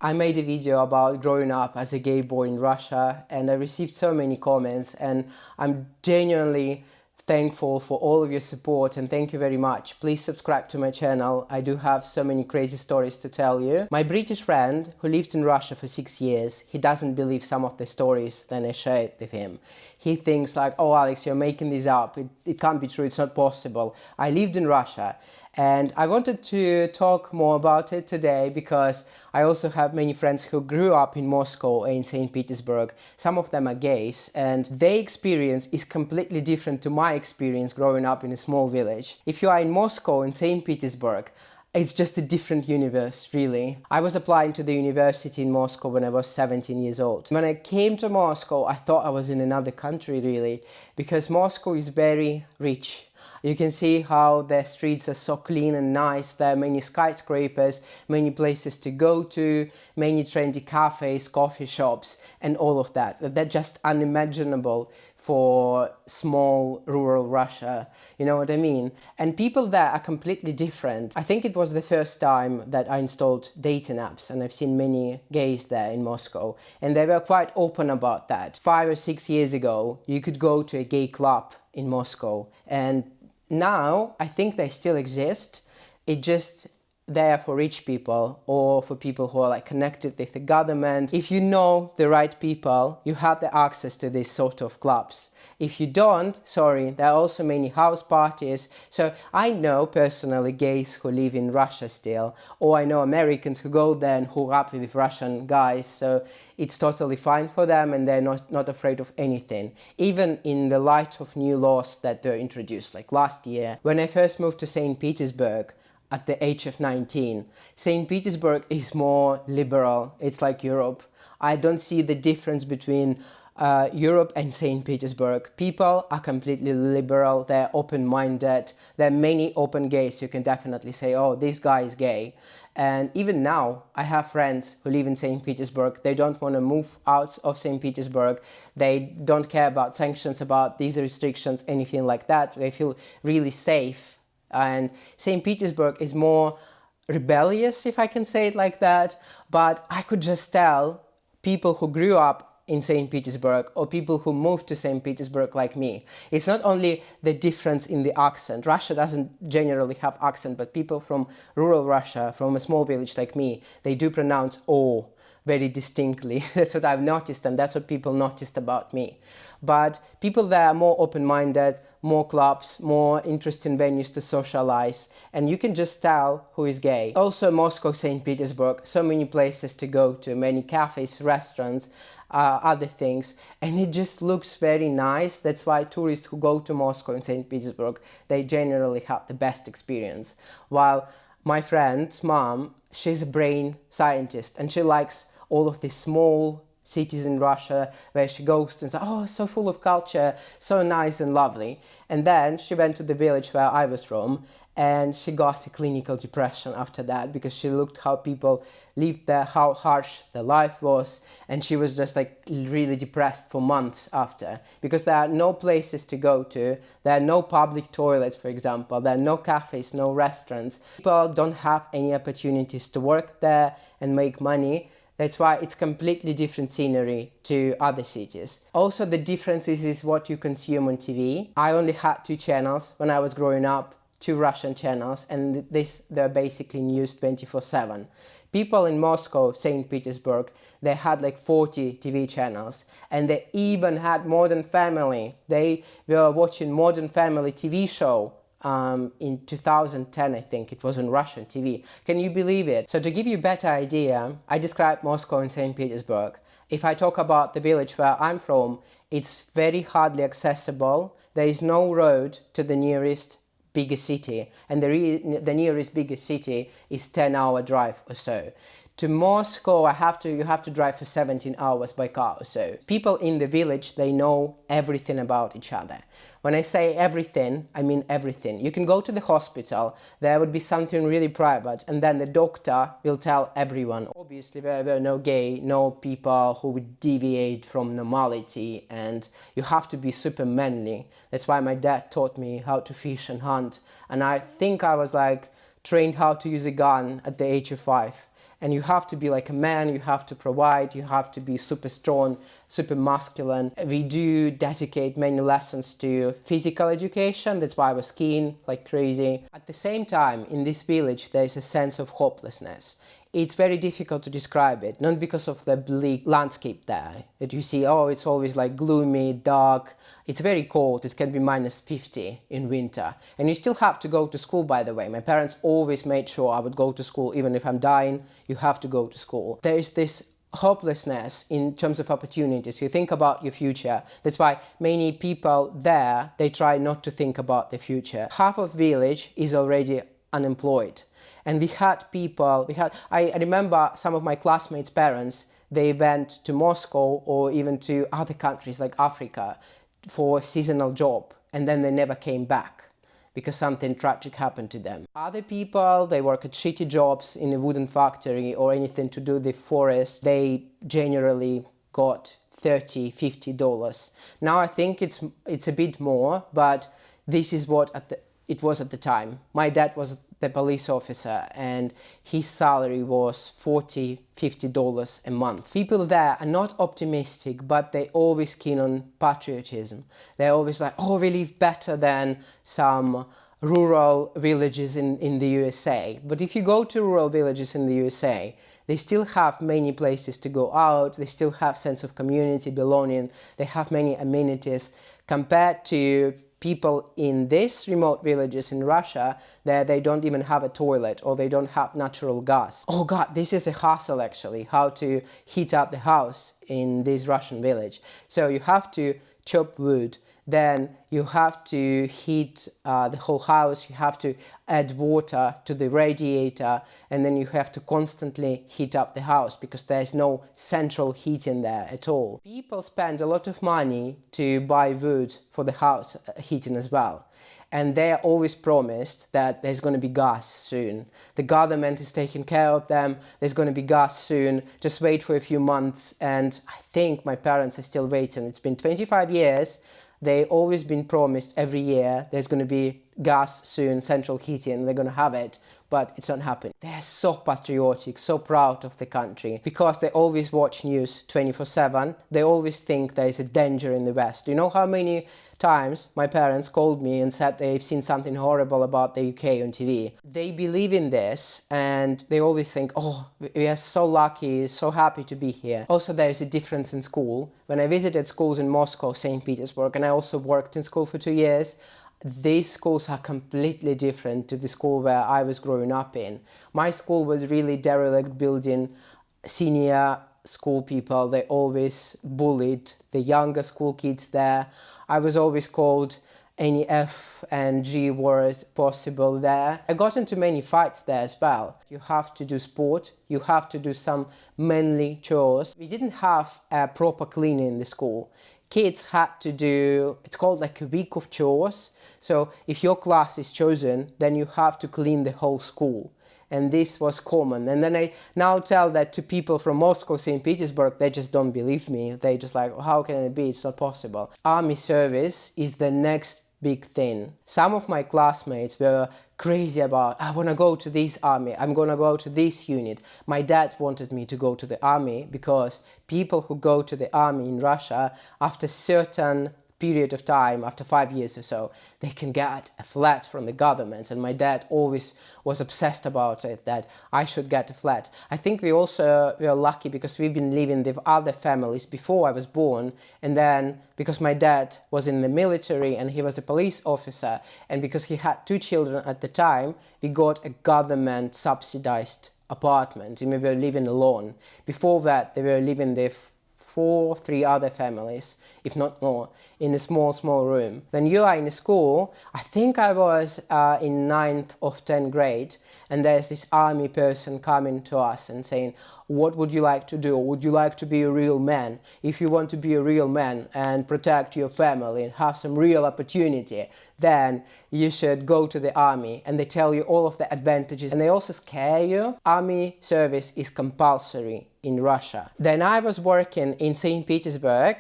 I made a video about growing up as a gay boy in Russia, and I received so many comments, and I'm genuinely thankful for all of your support, and thank you very much. Please subscribe to my channel. I do have so many crazy stories to tell you. My British friend who lived in Russia for 6 years, he doesn't believe some of the stories that I shared with him. He thinks like, oh Alex, you're making this up, it can't be true, it's not possible. I lived in Russia, and I wanted to talk more about it today because I also have many friends who grew up in Moscow and Saint Petersburg. Some of them are gays, and their experience is completely different to my experience growing up in a small village. If you are in Moscow and Saint Petersburg, it's just a different universe, really. I was applying to the university in Moscow when I was 17 years old. When I came to Moscow, I thought I was in another country, really, because Moscow is very rich. You can see how the streets are so clean and nice. There are many skyscrapers, many places to go to, many trendy cafes, coffee shops, and all of that. They're just unimaginable for small rural Russia, you know what I mean? And people there are completely different. I think it was the first time that I installed dating apps, and I've seen many gays there in Moscow, and they were quite open about that. 5 or 6 years ago, you could go to a gay club in Moscow, and now I think they still exist. It just there for rich people or for people who are like connected with the government. If you know the right people, you have the access to these sort of clubs. If you don't, sorry, there are also many house parties. So I know personally gays who live in Russia still, or I know Americans who go there and hook up with Russian guys, so it's totally fine for them and they're not afraid of anything. Even in the light of new laws that were introduced, like last year. When I first moved to Saint Petersburg, at the age of 19. St. Petersburg is more liberal, it's like Europe. I don't see the difference between Europe and St. Petersburg. People are completely liberal, they're open-minded, there are many open gays. You can definitely say, oh, this guy is gay. And even now, I have friends who live in St. Petersburg. They don't want to move out of St. Petersburg. They don't care about sanctions, about these restrictions, anything like that. They feel really safe. And St. Petersburg is more rebellious, if I can say it like that, but I could just tell people who grew up in St. Petersburg or people who moved to St. Petersburg like me. It's not only the difference in the accent. Russia doesn't generally have accent, but people from rural Russia, from a small village like me, they do pronounce O very distinctly. That's what I've noticed, and that's what people noticed about me. But people there are more open-minded, more clubs, more interesting venues to socialize, and you can just tell who is gay. Also Moscow, St. Petersburg, so many places to go to, many cafes, restaurants, other things, and it just looks very nice. That's why tourists who go to Moscow and St. Petersburg, they generally have the best experience. While my friend's mom, she's a brain scientist, and she likes all of these small cities in Russia where she goes and says, oh, so full of culture, so nice and lovely. And then she went to the village where I was from, and she got a clinical depression after that because she looked how people lived there, how harsh their life was, and she was just like really depressed for months after because there are no places to go to, there are no public toilets, for example, there are no cafes, no restaurants. People don't have any opportunities to work there and make money. That's why it's completely different scenery to other cities. Also, the differences is what you consume on TV. I only had 2 channels when I was growing up, 2 Russian channels, and they're basically news 24/7. People in Moscow, St. Petersburg, they had like 40 TV channels, and they even had Modern Family. They were watching Modern Family TV show in 2010, I think. It was on Russian TV. Can you believe it? So to give you a better idea, I described Moscow and St. Petersburg. If I talk about the village where I'm from, it's very hardly accessible. There is no road to the nearest bigger city, and the nearest bigger city is 10-hour drive or so. To Moscow, you have to drive for 17 hours by car or so. People in the village, they know everything about each other. When I say everything, I mean everything. You can go to the hospital, there would be something really private, and then the doctor will tell everyone. Obviously, there were no gay, no people who would deviate from normality, and you have to be super manly. That's why my dad taught me how to fish and hunt, and I think I was like trained how to use a gun at the age of 5. and you have to be like a man, you have to provide, you have to be super strong, super masculine. We do dedicate many lessons to physical education, that's why I was skiing like crazy. At the same time, in this village there is a sense of hopelessness. It's very difficult to describe it, not because of the bleak landscape there, that you see, oh, it's always like gloomy, dark, it's very cold, it can be -50 in winter. And you still have to go to school, by the way. My parents always made sure I would go to school, even if I'm dying, you have to go to school. There is this hopelessness in terms of opportunities. You think about your future. That's why many people there, they try not to think about the future. Half of village is already unemployed. And we had people, I remember some of my classmates' parents, they went to Moscow or even to other countries like Africa for a seasonal job, and then they never came back because something tragic happened to them. Other people, they work at shitty jobs in a wooden factory or anything to do with the forest. They generally got $30–50. Now I think it's a bit more, but this is what it was at the time. My dad was the police officer and his salary was $40–50 a month. People there are not optimistic, but they always keen on patriotism. They're always like, oh, we live better than some rural villages in the USA. But if you go to rural villages in the USA, they still have many places to go out, they still have sense of community, belonging, they have many amenities compared to people in these remote villages in Russia that they don't even have a toilet or they don't have natural gas. Oh God, this is a hassle actually, how to heat up the house in this Russian village. So you have to chop wood, then you have to heat the whole house, you have to add water to the radiator, and then you have to constantly heat up the house because there's no central heating there at all. People spend a lot of money to buy wood for the house heating as well. And they are always promised that there's going to be gas soon. The government is taking care of them, there's going to be gas soon, just wait for a few months. And I think my parents are still waiting. It's been 25 years. They've always been promised every year there's going to be gas soon, central heating, they're going to have it, but it's not happening. They're so patriotic, so proud of the country, because they always watch news 24/7. They always think there is a danger in the West. Do you know how many times my parents called me and said they've seen something horrible about the UK on TV? They believe in this and they always think, oh, we are so lucky, so happy to be here. Also, there is a difference in school. When I visited schools in Moscow, Saint Petersburg, and I also worked in school for 2 years, these schools are completely different to the school where I was growing up in. My school was really derelict building. Senior school people, they always bullied the younger school kids there. I was always called any F and G word possible there. I got into many fights there as well. You have to do sport, you have to do some manly chores. We didn't have a proper cleaning in the school. Kids had to do, it's called like a week of chores. So if your class is chosen, then you have to clean the whole school. And this was common. And then I now tell that to people from Moscow, Saint Petersburg, they just don't believe me. They just like, how can it be? It's not possible. Army service is the next big thing. Some of my classmates were crazy about, I want to go to this army, I'm going to go to this unit. My dad wanted me to go to the army because people who go to the army in Russia, after certain period of time, after 5 years or so, they can get a flat from the government. And my dad always was obsessed about it, that I should get a flat. I think we were lucky because we've been living with other families before I was born. And then because my dad was in the military and he was a police officer, and because he had 2 children at the time, we got a government subsidized apartment and we were living alone. Before that, they were living with 3 other families, if not more, in a small room. When you are in school, I think I was in 9th or 10th grade, and there's this army person coming to us and saying, what would you like to do? Would you like to be a real man? If you want to be a real man and protect your family and have some real opportunity, then you should go to the army. And they tell you all of the advantages, and they also scare you. Army service is compulsory in Russia. Then I was working in Saint Petersburg.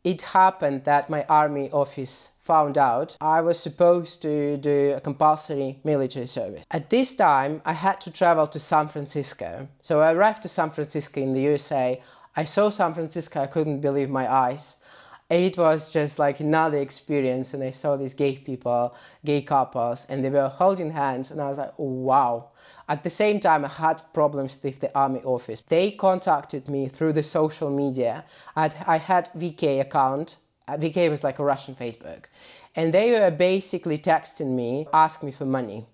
It happened that my army office found out, I was supposed to do a compulsory military service. At this time, I had to travel to San Francisco. So I arrived to San Francisco in the USA. I saw San Francisco, I couldn't believe my eyes. It was just like another experience, and I saw these gay people, gay couples, and they were holding hands, and I was like, oh, wow. At the same time, I had problems with the army office. They contacted me through the social media. I had VK account. VK was like a Russian Facebook. And they were basically texting me, asking me for money.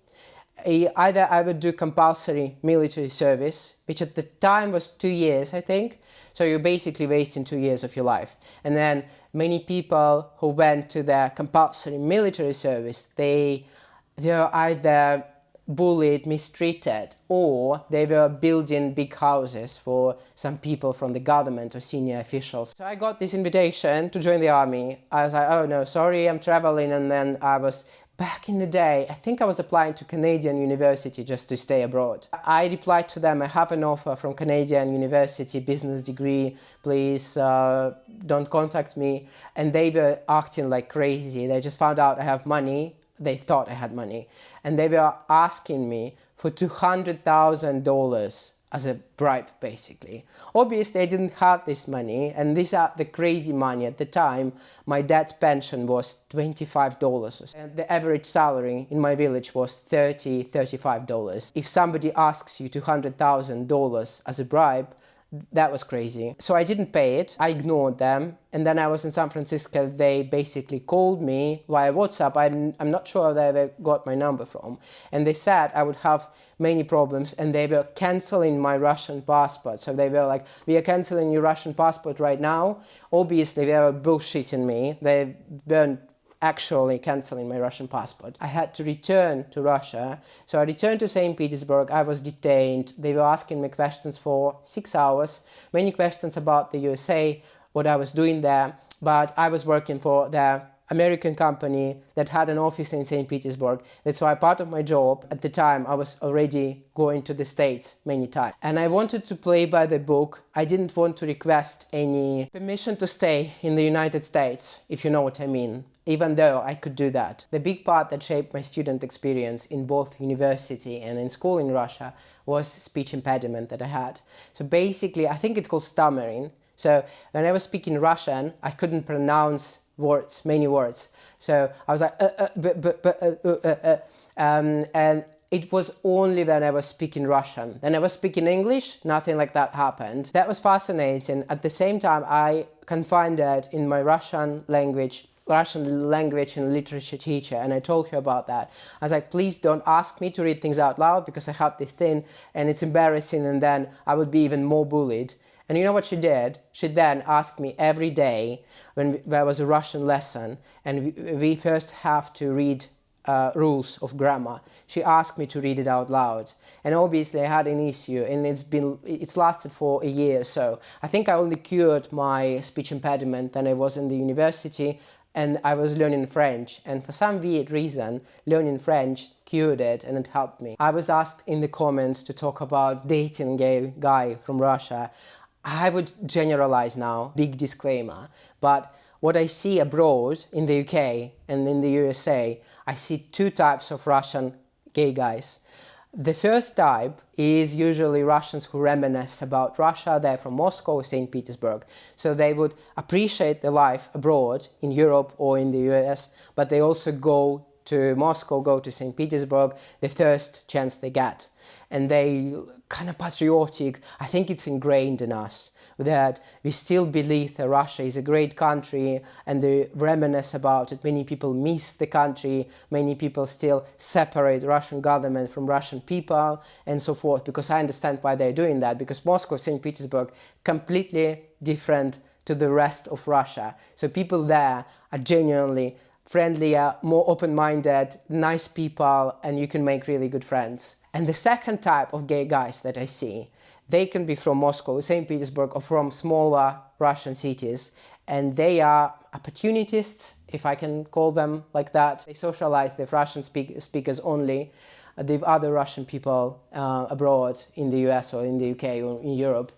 Either I would do compulsory military service, which at the time was 2 years, I think. So you're basically wasting 2 years of your life. And then many people who went to the compulsory military service, they were either bullied, mistreated, or they were building big houses for some people from the government or senior officials. So I got this invitation to join the army. I was like, oh no, sorry, I'm traveling. And then I was, back in the day, I think I was applying to Canadian university just to stay abroad. I replied to them, I have an offer from Canadian university, business degree, please don't contact me. And they were acting like crazy. They just found out I have money. They thought I had money, and they were asking me for $200,000 as a bribe, basically. Obviously, I didn't have this money, and these are the crazy money. At the time, my dad's pension was $25, and the average salary in my village was $35. If somebody asks you $200,000 as a bribe, that was crazy. So I didn't pay it, I ignored them, and then I was in San Francisco. They basically called me via WhatsApp. I'm not sure where they got my number from, and they said I would have many problems, and they were cancelling my Russian passport. So they were like, we are cancelling your Russian passport right now. Obviously they were bullshitting me. They weren't actually cancelling my Russian passport. I had to return to Russia. So I returned to Saint Petersburg. I was detained. They were asking me questions for 6 hours, many questions about the USA, what I was doing there, but I was working for the American company that had an office in Saint Petersburg. That's why part of my job at the time, I was already going to the States many times. And I wanted to play by the book. I didn't want to request any permission to stay in the United States, if you know what I mean, even though I could do that. The big part that shaped my student experience in both university and in school in Russia was speech impediment that I had. So basically, I think it's called stammering. So when I was speaking Russian, I couldn't pronounce words, many words. So I was like, and it was only when I was speaking Russian. When I was speaking English, nothing like that happened. That was fascinating. At the same time, I confided in my Russian language and literature teacher, and I told her about that. I was like, please don't ask me to read things out loud because I had this thing and it's embarrassing, and then I would be even more bullied. And you know what she did? She then asked me every day when there was a Russian lesson and we first have to read rules of grammar. She asked me to read it out loud. And obviously I had an issue, and it's lasted for a year or so. I think I only cured my speech impediment when I was in the university and I was learning French. And for some weird reason, learning French cured it and it helped me. I was asked in the comments to talk about dating a gay guy from Russia. I would generalize now, big disclaimer, but what I see abroad in the UK and in the USA, I see two types of Russian gay guys. The first type is usually Russians who reminisce about Russia. They're from Moscow or Saint Petersburg. So they would appreciate the life abroad in Europe or in the US, but they also go to Moscow, go to Saint Petersburg the first chance they get. And they kind of patriotic. I think it's ingrained in us that we still believe that Russia is a great country and they reminisce about it. Many people miss the country. Many people still separate Russian government from Russian people and so forth, because I understand why they're doing that, because Moscow, St. Petersburg, completely different to the rest of Russia. So people there are genuinely friendlier, more open-minded, nice people, and you can make really good friends. And the second type of gay guys that I see, they can be from Moscow, St. Petersburg, or from smaller Russian cities, and they are opportunists, if I can call them like that. They socialize with Russian speakers only, with other Russian people abroad in the US or in the UK or in Europe.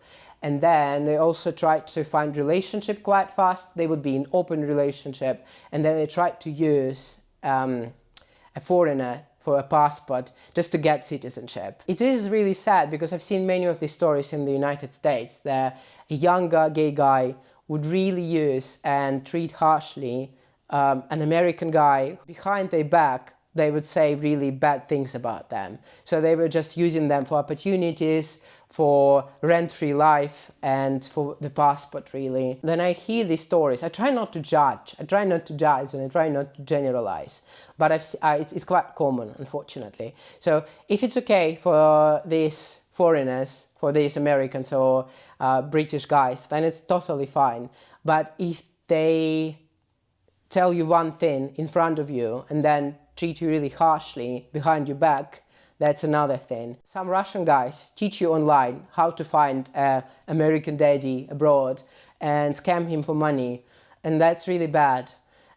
And then they also tried to find relationship quite fast. They would be in open relationship, and then they tried to use a foreigner for a passport just to get citizenship. It is really sad because I've seen many of these stories in the United States that a younger gay guy would really use and treat harshly an American guy. Behind their back, they would say really bad things about them. So they were just using them for opportunities, for rent-free life, and for the passport, really. Then I hear these stories. I try not to judge. I try not to judge and I try not to generalize. But it's quite common, unfortunately. So if it's okay for these foreigners, for these Americans or British guys, then it's totally fine. But if they tell you one thing in front of you and then treat you really harshly behind your back, that's another thing. Some Russian guys teach you online how to find an American daddy abroad and scam him for money, and that's really bad.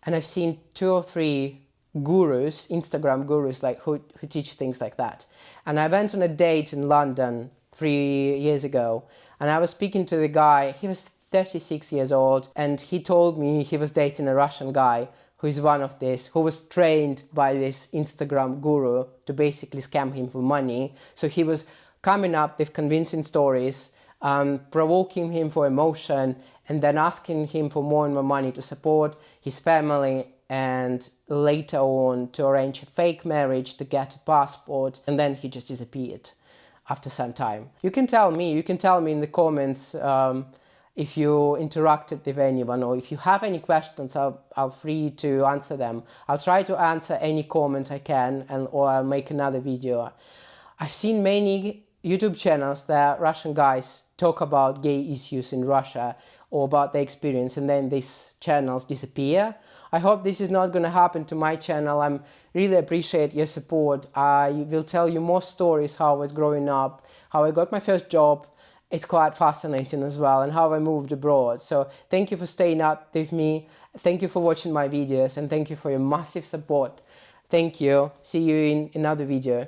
And I've seen 2 or 3 gurus, Instagram gurus, like who teach things like that. And I went on a date in London 3 years ago, and I was speaking to the guy. He was 36 years old, and he told me he was dating a Russian guy who is one of this, who was trained by this Instagram guru to basically scam him for money. So he was coming up with convincing stories, provoking him for emotion, and then asking him for more and more money to support his family, and later on to arrange a fake marriage to get a passport, and then he just disappeared after some time. You can tell me in the comments if you interacted with anyone, or if you have any questions, I'll free to answer them. I'll try to answer any comment I can, or I'll make another video. I've seen many YouTube channels that Russian guys talk about gay issues in Russia or about their experience, and then these channels disappear. I hope this is not going to happen to my channel. I really appreciate your support. I will tell you more stories, how I was growing up, how I got my first job. It's quite fascinating as well, and how I moved abroad. So thank you for staying up with me. Thank you for watching my videos, and thank you for your massive support. Thank you. See you in another video.